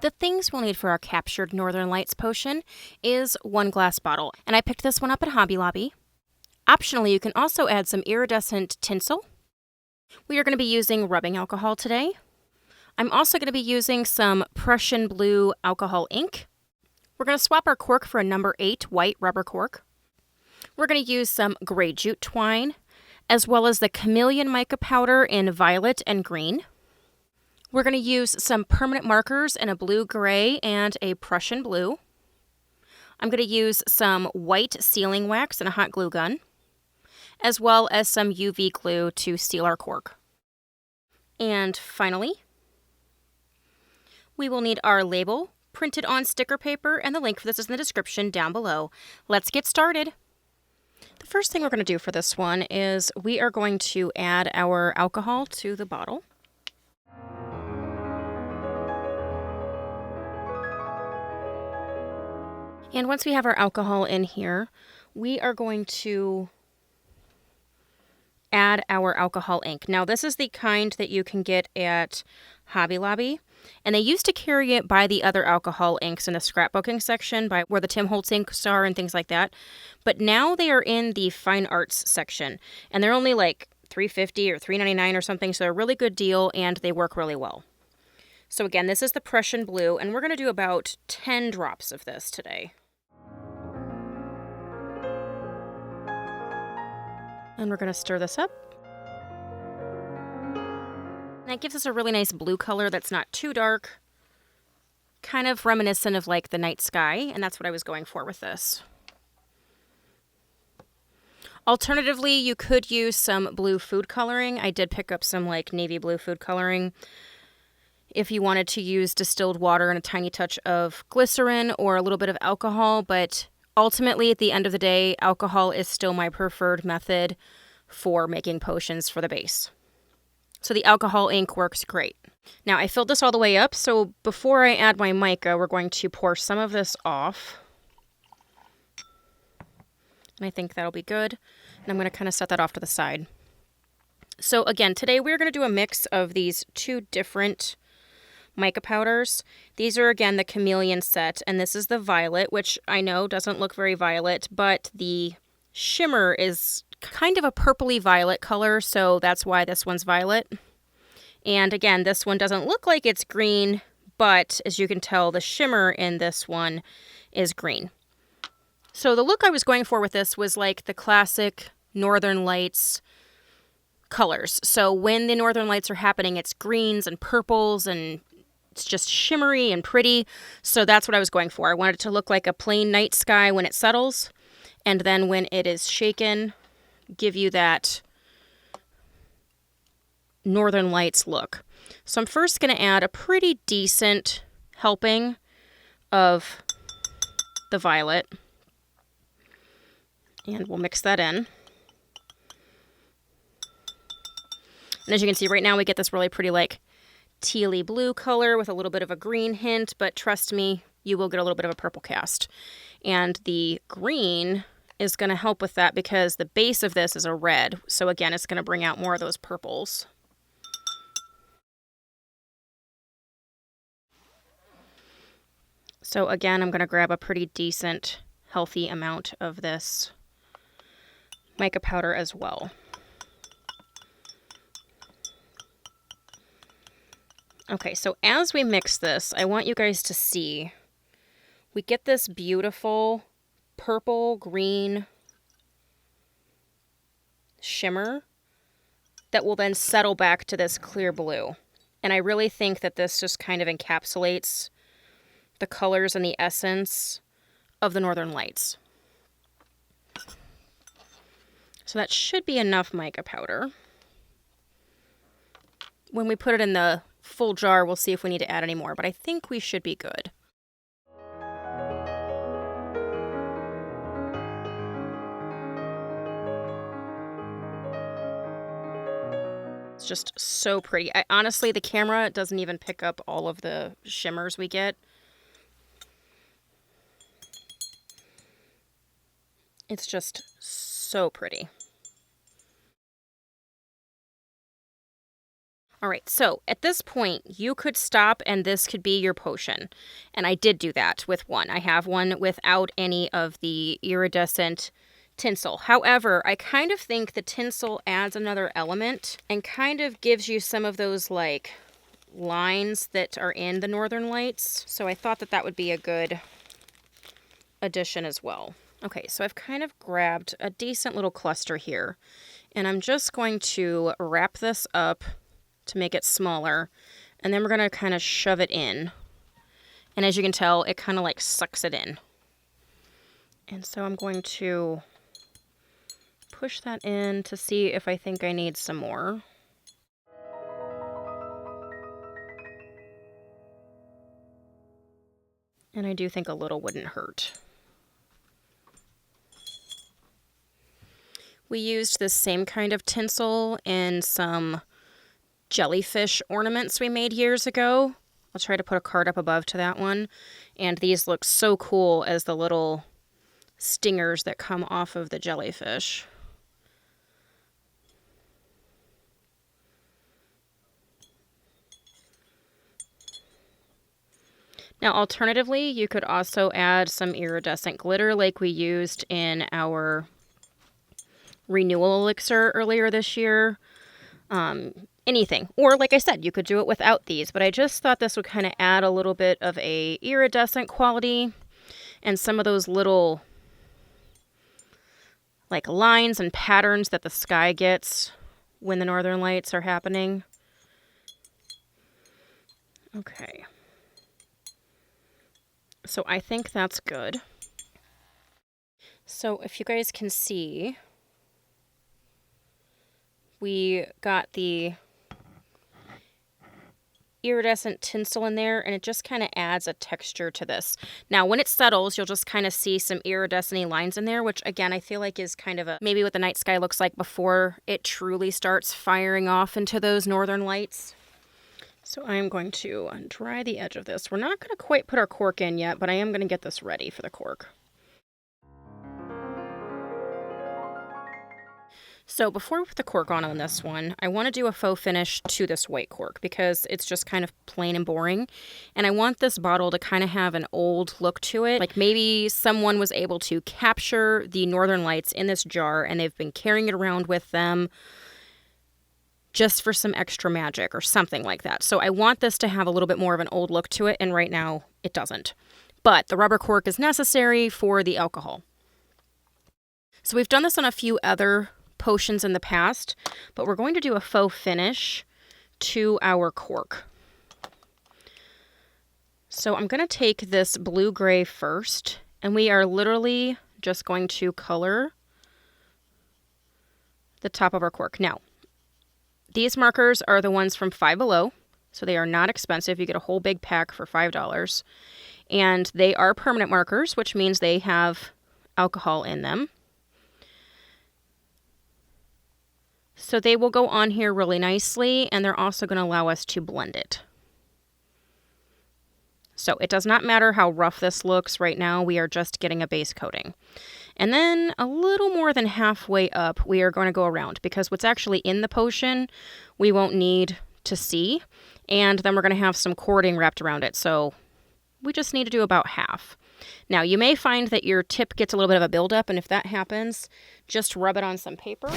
The things we'll need for our captured Northern Lights potion is 1 glass bottle, and I picked this one up at Hobby Lobby. Optionally, you can also add some iridescent tinsel. We are going to be using rubbing alcohol today. I'm also going to be using some Prussian blue alcohol ink. We're going to swap our cork for a number 8 white rubber cork. We're going to use some gray jute twine, as well as the Chameleon mica powder in violet and green. We're going to use some permanent markers in a blue-gray and a Prussian blue. I'm going to use some white sealing wax and a hot glue gun, as well as some UV glue to seal our cork. And finally, we will need our label printed on sticker paper, and the link for this is in the description down below. Let's get started. The first thing we're going to do for this one is we are going to add our alcohol to the bottle. And once we have our alcohol in here, we are going to add our alcohol ink. Now, this is the kind that you can get at Hobby Lobby, and they used to carry it by the other alcohol inks in the scrapbooking section, by where the Tim Holtz inks are and things like that. But now they are in the fine arts section, and they're only like $3.50 or $3.99 or something, so they're a really good deal, and they work really well. So again, this is the Prussian blue, and we're going to do about 10 drops of this today. And we're going to stir this up. And that gives us a really nice blue color that's not too dark, kind of reminiscent of like the night sky, and that's what I was going for with this. Alternatively, you could use some blue food coloring. I did pick up some like navy blue food coloring if you wanted to use distilled water and a tiny touch of glycerin or a little bit of alcohol, but ultimately, at the end of the day, alcohol is still my preferred method for making potions for the base. So the alcohol ink works great. Now, I filled this all the way up, so before I add my mica, we're going to pour some of this off. And I think that'll be good. And I'm going to kind of set that off to the side. So again, today we're going to do a mix of these 2 different mica powders. These are, again, the Chameleon set, and this is the violet, which I know doesn't look very violet, but the shimmer is kind of a purpley violet color, so that's why this one's violet. And again, this one doesn't look like it's green, but as you can tell, the shimmer in this one is green. So the look I was going for with this was like the classic Northern Lights colors. So when the Northern Lights are happening, it's greens and purples, and it's just shimmery and pretty. So that's what I was going for. I wanted it to look like a plain night sky when it settles, and then when it is shaken, give you that Northern Lights look. So I'm first going to add a pretty decent helping of the violet, and we'll mix that in. And as you can see right now, we get this really pretty like tealy blue color with a little bit of a green hint, but trust me, you will get a little bit of a purple cast. And the green is going to help with that because the base of this is a red. So again, it's going to bring out more of those purples. So again, I'm going to grab a pretty decent, healthy amount of this mica powder as well. Okay, so as we mix this, I want you guys to see, we get this beautiful purple green shimmer that will then settle back to this clear blue. And I really think that this just kind of encapsulates the colors and the essence of the Northern Lights. So that should be enough mica powder. When we put it in the full jar, we'll see if we need to add any more, but I think we should be good. It's just so pretty. Honestly, the camera doesn't even pick up all of the shimmers we get. It's just so pretty. All right, so at this point, you could stop and this could be your potion. And I did do that with one. I have one without any of the iridescent tinsel. However, I kind of think the tinsel adds another element and kind of gives you some of those like lines that are in the Northern Lights. So I thought that that would be a good addition as well. Okay, so I've kind of grabbed a decent little cluster here, and I'm just going to wrap this up to make it smaller, and then we're going to kind of shove it in. And as you can tell, it kind of like sucks it in. And so I'm going to push that in to see if I think I need some more. And I do think a little wouldn't hurt. We used this same kind of tinsel in some jellyfish ornaments we made years ago. I'll try to put a card up above to that one. And these look so cool as the little stingers that come off of the jellyfish. Now, alternatively, you could also add some iridescent glitter like we used in our renewal elixir earlier this year. Anything. Or like I said, you could do it without these, but I just thought this would kind of add a little bit of a iridescent quality and some of those little like lines and patterns that the sky gets when the Northern Lights are happening. Okay. So I think that's good. So if you guys can see, we got the iridescent tinsel in there, and it just kind of adds a texture to this. Now, when it settles, you'll just kind of see some iridescent lines in there, which again, I feel like is kind of maybe what the night sky looks like before it truly starts firing off into those Northern Lights. So I'm going to dry the edge of this. We're not going to quite put our cork in yet, but I am going to get this ready for the cork. So before we put the cork on this one, I want to do a faux finish to this white cork because it's just kind of plain and boring. And I want this bottle to kind of have an old look to it. Like maybe someone was able to capture the Northern Lights in this jar and they've been carrying it around with them just for some extra magic or something like that. So I want this to have a little bit more of an old look to it, and right now it doesn't. But the rubber cork is necessary for the alcohol. So we've done this on a few other potions in the past, but we're going to do a faux finish to our cork. So I'm going to take this blue-gray first, and we are literally just going to color the top of our cork. Now, these markers are the ones from Five Below, so they are not expensive. You get a whole big pack for $5, and they are permanent markers, which means they have alcohol in them. So they will go on here really nicely, and they're also going to allow us to blend it. So it does not matter how rough this looks right now. We are just getting a base coating. And then a little more than halfway up, we are going to go around because what's actually in the potion, we won't need to see. And then we're going to have some cording wrapped around it. So we just need to do about half. Now, you may find that your tip gets a little bit of a buildup, and if that happens, just rub it on some paper.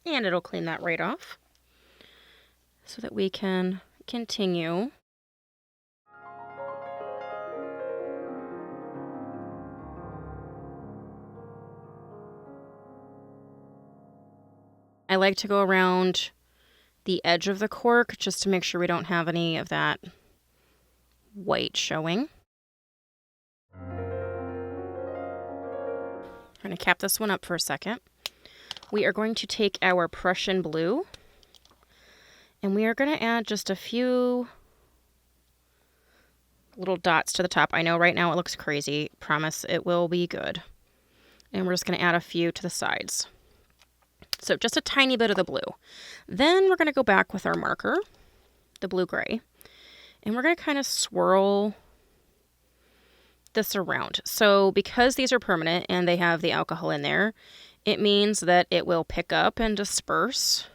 And it'll clean that right off so that we can continue. I like to go around the edge of the cork just to make sure we don't have any of that white showing. I'm going to cap this one up for a second. We are going to take our Prussian blue, and we are going to add just a few little dots to the top. I know right now it looks crazy. Promise it will be good. And we're just going to add a few to the sides. So just a tiny bit of the blue. Then we're going to go back with our marker, the blue-gray, and we're going to kind of swirl this around. So because these are permanent and they have the alcohol in there, it means that it will pick up and disperse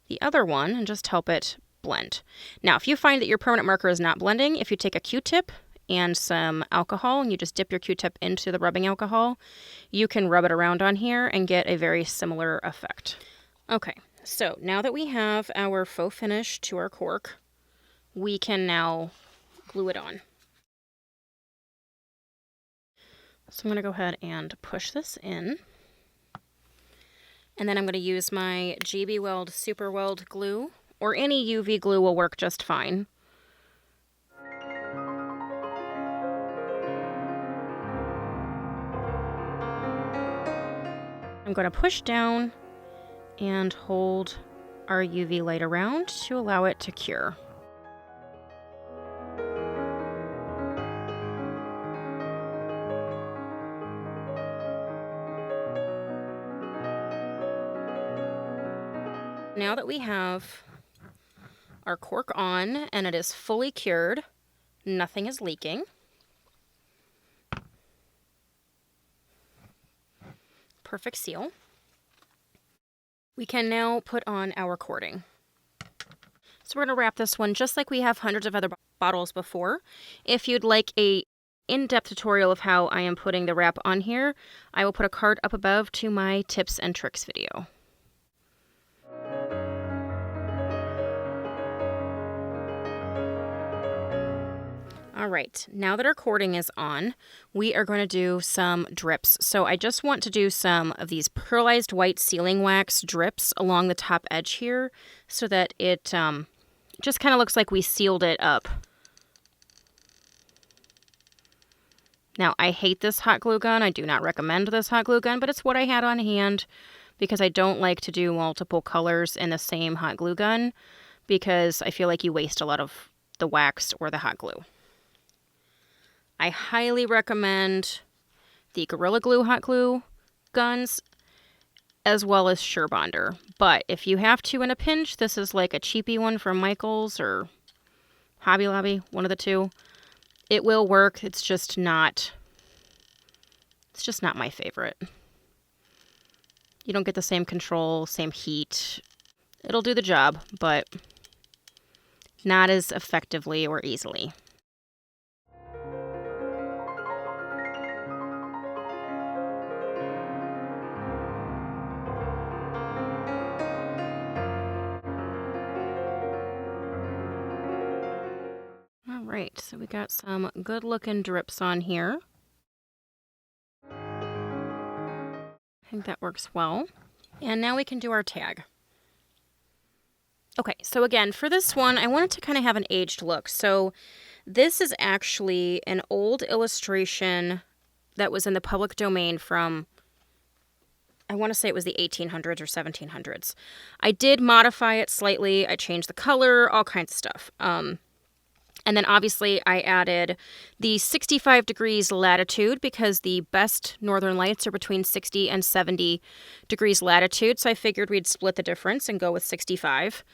the other one and just help it blend. Now, if you find that your permanent marker is not blending, if you take a Q-tip and some alcohol and you just dip your Q-tip into the rubbing alcohol, you can rub it around on here and get a very similar effect. Okay, so now that we have our faux finish to our cork, we can now glue it on. So I'm going to go ahead and push this in. And then I'm going to use my GB Weld Super Weld glue, or any UV glue will work just fine. I'm going to push down and hold our UV light around to allow it to cure. Now that we have our cork on and it is fully cured, nothing is leaking. Perfect seal. We can now put on our cording. So we're going to wrap this one just like we have hundreds of other bottles before. If you'd like a in-depth tutorial of how I am putting the wrap on here, I will put a card up above to my tips and tricks video. All right, now that our cording is on, we are going to do some drips. So I just want to do some of these pearlized white sealing wax drips along the top edge here so that it just kind of looks like we sealed it up. Now, I hate this hot glue gun. I do not recommend this hot glue gun, but it's what I had on hand because I don't like to do multiple colors in the same hot glue gun because I feel like you waste a lot of the wax or the hot glue. I highly recommend the Gorilla Glue hot glue guns as well as Surebonder. But if you have to in a pinch, this is like a cheapy one from Michael's or Hobby Lobby, one of the two. It will work. It's just not my favorite. You don't get the same control, same heat. It'll do the job, but not as effectively or easily. Alright, so we got some good looking drips on here. I think that works well. And now we can do our tag. Okay, so again, for this one, I wanted to kind of have an aged look. So this is actually an old illustration that was in the public domain from, I want to say it was the 1800s or 1700s. I did modify it slightly. I changed the color, all kinds of stuff. And then obviously I added the 65 degrees latitude because the best northern lights are between 60 and 70 degrees latitude. So I figured we'd split the difference and go with 65.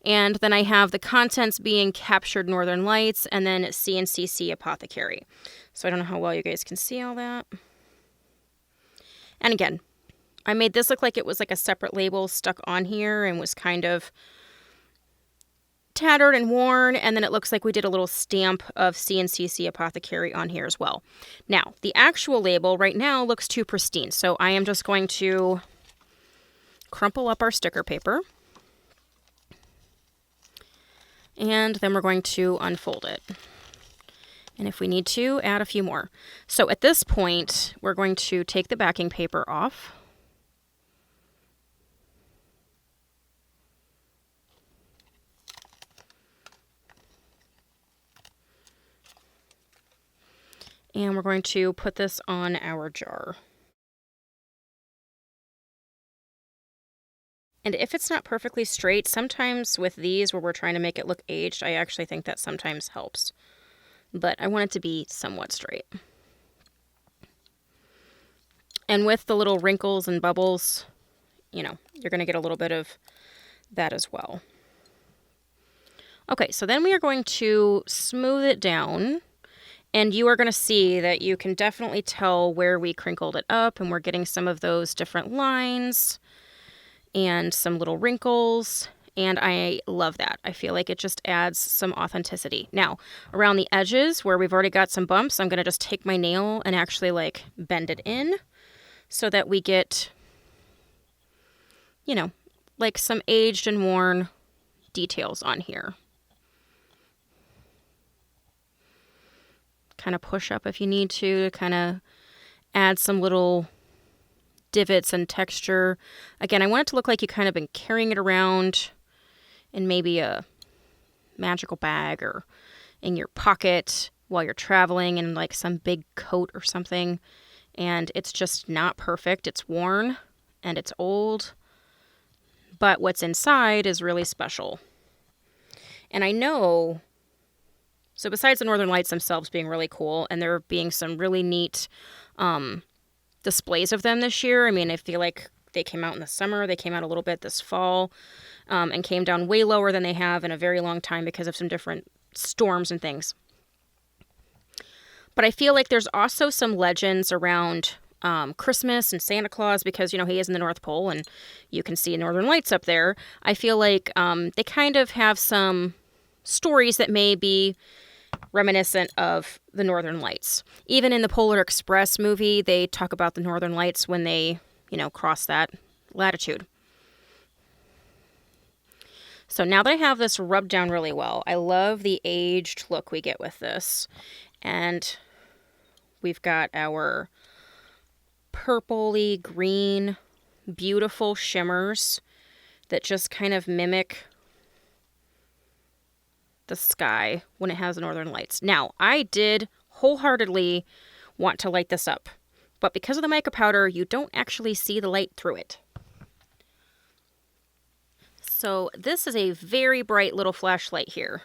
And then I have the contents being captured northern lights and then CNCC apothecary. So I don't know how well you guys can see all that. And again, I made this look like it was like a separate label stuck on here and was kind of tattered and worn, and then it looks like we did a little stamp of CNCC apothecary on here as well. Now, the actual label right now looks too pristine, so I am just going to crumple up our sticker paper, and then we're going to unfold it. And if we need to, add a few more. So at this point, we're going to take the backing paper off. And we're going to put this on our jar. And if it's not perfectly straight, sometimes with these where we're trying to make it look aged, I actually think that sometimes helps. But I want it to be somewhat straight. And with the little wrinkles and bubbles, you know, you're going to get a little bit of that as well. Okay, so then we are going to smooth it down. And you are going to see that you can definitely tell where we crinkled it up, and we're getting some of those different lines and some little wrinkles. And I love that. I feel like it just adds some authenticity. Now, around the edges where we've already got some bumps, I'm going to just take my nail and actually like bend it in so that we get, you know, like some aged and worn details on here. Kind of push up if you need to kind of add some little divots and texture. Again, I want it to look like you kind of been carrying it around in maybe a magical bag or in your pocket while you're traveling in like some big coat or something. And it's just not perfect. It's worn and it's old, but what's inside is really special. And I know, so besides the Northern Lights themselves being really cool and there being some really neat displays of them this year, I mean, I feel like they came out in the summer, they came out a little bit this fall, and came down way lower than they have in a very long time because of some different storms and things. But I feel like there's also some legends around Christmas and Santa Claus because, you know, he is in the North Pole and you can see Northern Lights up there. I feel like they kind of have some stories that may be reminiscent of the Northern Lights. Even in the Polar Express movie, they talk about the Northern Lights when they, you know, cross that latitude. So now that I have this rubbed down really well, I love the aged look we get with this. And we've got our purpley green, beautiful shimmers that just kind of mimic the sky when it has the Northern Lights. Now, I did wholeheartedly want to light this up, but because of the mica powder, you don't actually see the light through it. So this is a very bright little flashlight here,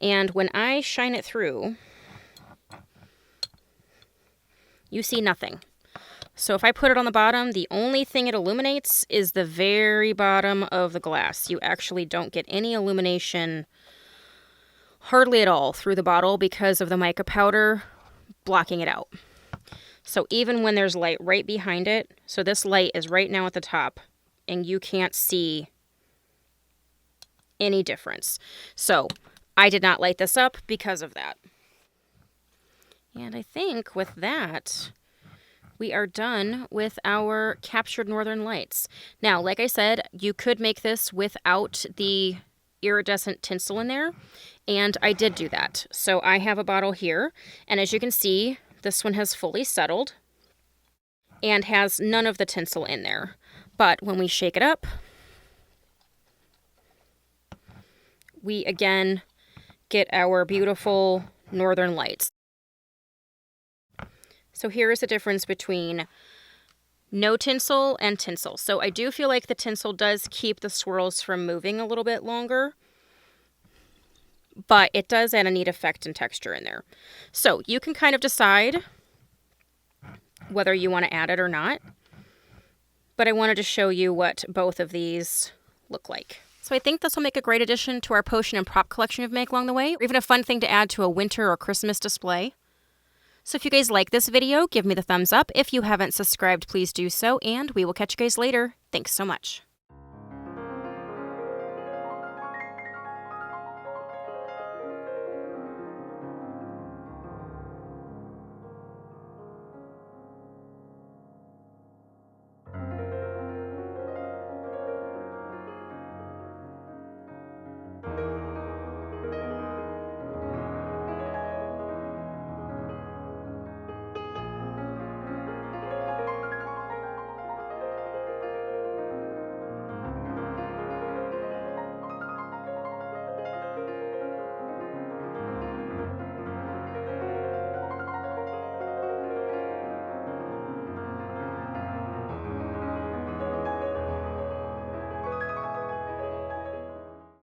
and when I shine it through, you see nothing. So if I put it on the bottom, the only thing it illuminates is the very bottom of the glass. You actually don't get any illumination hardly at all through the bottle because of the mica powder blocking it out. So even when there's light right behind it, so this light is right now at the top and you can't see any difference. So I did not light this up because of that. And I think with that, we are done with our captured Northern Lights. Now, like I said, you could make this without the iridescent tinsel in there, and I did do that. So I have a bottle here, and as you can see, this one has fully settled and has none of the tinsel in there. But when we shake it up, we again get our beautiful Northern Lights. So here is the difference between no tinsel and tinsel. So I do feel like the tinsel does keep the swirls from moving a little bit longer, but it does add a neat effect and texture in there. So you can kind of decide whether you want to add it or not, but I wanted to show you what both of these look like. So I think this will make a great addition to our potion and prop collection of Make Along the Way, or even a fun thing to add to a winter or Christmas display. So if you guys like this video, give me the thumbs up. If you haven't subscribed, please do so, and we will catch you guys later. Thanks so much.